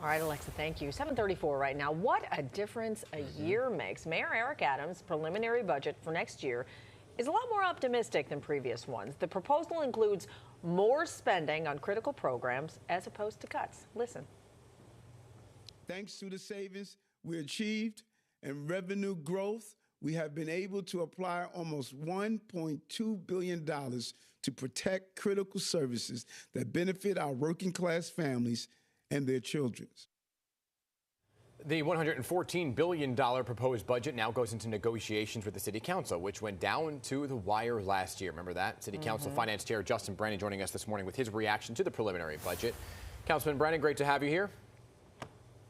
All right, Alexa, thank you. 7:34 right now. What a difference a year makes. Mayor Eric Adams' preliminary budget for next year is a lot more optimistic than previous ones. The proposal includes more spending on critical programs as opposed to cuts. Listen. Thanks to the savings we achieved and revenue growth, we have been able to apply almost $1.2 billion to protect critical services that benefit our working class families and their children. The $114 billion proposed budget now goes into negotiations with the City Council, which went down to the wire last year. Remember that? City Council Finance Chair Justin Brannan joining us this morning with his reaction to the preliminary budget. Councilman Brannan, great to have you here.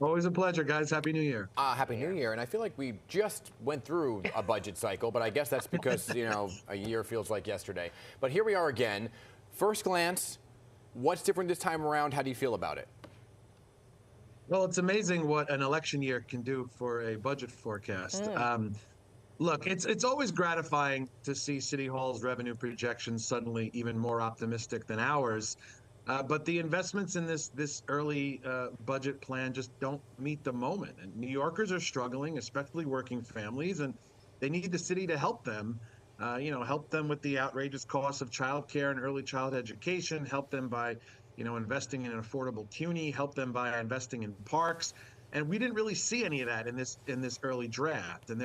Always a pleasure, guys. Happy New Year. Happy New Year. And I feel like we just went through a budget cycle, but I guess that's because, you know, a year feels like yesterday. But here we are again. First glance, what's different this time around? How do you feel about it? Well, it's amazing what an election year can do for a budget forecast. Look, it's always gratifying to see City Hall's revenue projections suddenly even more optimistic than ours. But the investments in this early budget plan just don't meet the moment. And New Yorkers are struggling, especially working families, and they need the city to help them. Help them with the outrageous costs of childcare and early child education, help them by investing in an affordable CUNY, help them by investing in parks. And we didn't really see any of that in this early draft. And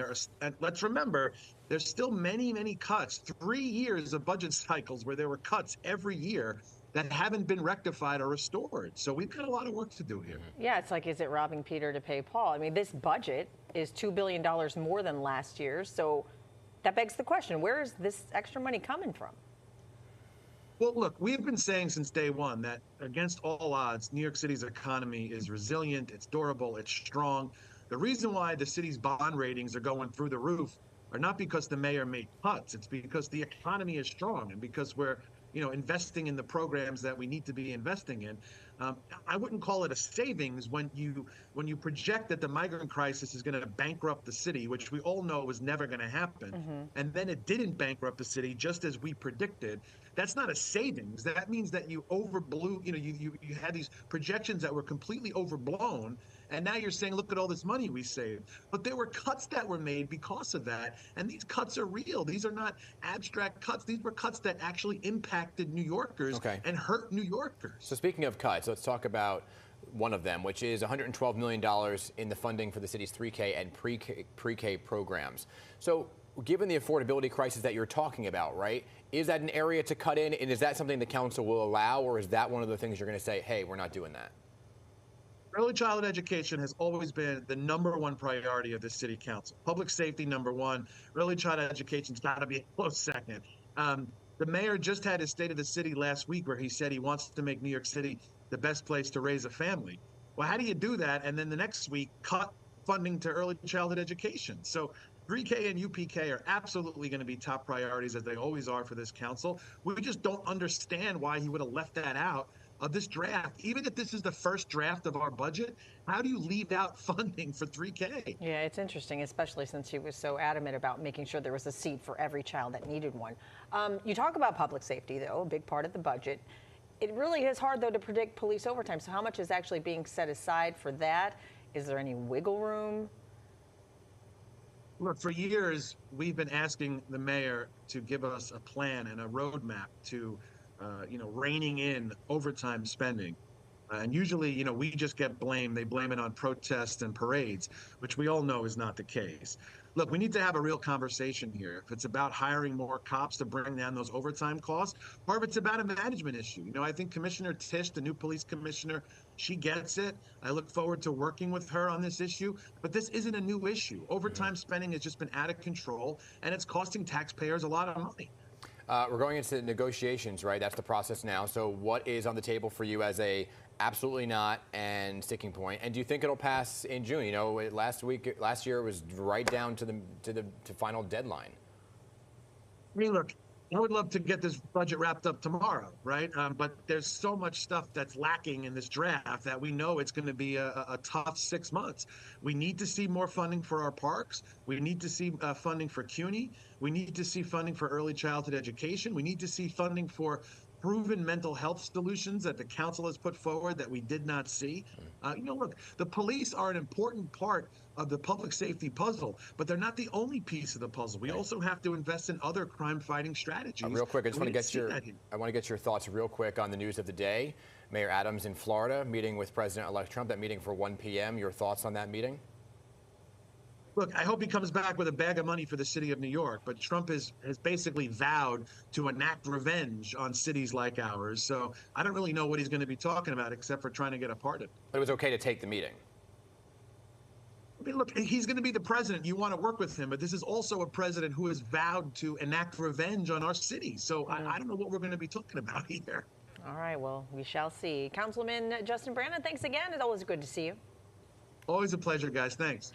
let's remember, there's still many cuts, 3 years of budget cycles where there were cuts every year that haven't been rectified or restored. So we've got a lot of work to do here. Yeah, it's like, is it robbing Peter to pay Paul? I mean, this budget is $2 billion more than last year's. So that begs the question, where is this extra money coming from? Well, look, we've been saying since day one that against all odds, New York City's economy is resilient, it's durable, it's strong. The reason why the city's bond ratings are going through the roof are not because the mayor made cuts. It's because the economy is strong and because we're investing in the programs that we need to be investing in. I wouldn't call it a savings when you project that the migrant crisis is going to bankrupt the city, which we all know was never going to happen. And then it didn't bankrupt the city just as we predicted. That's not a savings. That means that you overblew, you had these projections that were completely overblown. And now you're saying, look at all this money we saved. But there were cuts that were made because of that. And these cuts are real. These are not abstract cuts. These were cuts that actually impacted New Yorkers and hurt New Yorkers. So speaking of cuts, let's talk about one of them, which is $112 million in the funding for the city's 3K and pre-K programs. So given the affordability crisis that you're talking about, right, is that an area to cut in? And is that something the council will allow? Or is that one of the things you're going to say, hey, we're not doing that? Early childhood education has always been the #1 priority of the city council. Public safety, #1. Early childhood education's got to be a close second. The mayor just had his State of the City last week where he said he wants to make New York City the best place to raise a family. Well, how do you do that? And then the next week, cut funding to early childhood education. So 3K and UPK are absolutely going to be top priorities, as they always are for this council. We just don't understand why he would have left that out of this draft. Even if this is the first draft of our budget, how do you leave out funding for 3K? Yeah, it's interesting, especially since he was so adamant about making sure there was a seat for every child that needed one. You talk about public safety, though, a big part of the budget. It really is hard, though, to predict police overtime. So how much is actually being set aside for that? Is there any wiggle room? Look, for years, we've been asking the mayor to give us a plan and a roadmap to reining in overtime spending. And usually, we just get blamed. They blame it on protests and parades, which we all know is not the case. Look, we need to have a real conversation here. If it's about hiring more cops to bring down those overtime costs, or if it's about a management issue. I think Commissioner Tisch, the new police commissioner, she gets it. I look forward to working with her on this issue. But this isn't a new issue. Overtime spending has just been out of control, and it's costing taxpayers a lot of money. We're going into negotiations, right? That's the process now. So what is on the table for you as a absolutely not and sticking point? And do you think it'll pass in June? Last year it was right down to the final deadline. I mean, look, I would love to get this budget wrapped up tomorrow, right? But there's so much stuff that's lacking in this draft that we know it's going to be a tough 6 months. We need to see more funding for our parks. We need to see funding for CUNY. We need to see funding for early childhood education. We need to see funding for proven mental health solutions that the council has put forward that we did not see. Look, the police are an important part of the public safety puzzle, but they're not the only piece of the puzzle. We also have to invest in other crime-fighting strategies. Real quick, I just want to get your thoughts real quick on the news of the day. Mayor Adams in Florida meeting with President-elect Trump. That meeting for 1 p.m. Your thoughts on that meeting? Look, I hope he comes back with a bag of money for the city of New York, but Trump has basically vowed to enact revenge on cities like ours. So I don't really know what he's going to be talking about except for trying to get a pardon. But it was okay to take the meeting. I mean, look, he's going to be the president. You want to work with him, but this is also a president who has vowed to enact revenge on our city. So I don't know what we're going to be talking about here. All right, well, we shall see. Councilman Justin Brannan, thanks again. It's always good to see you. Always a pleasure, guys. Thanks.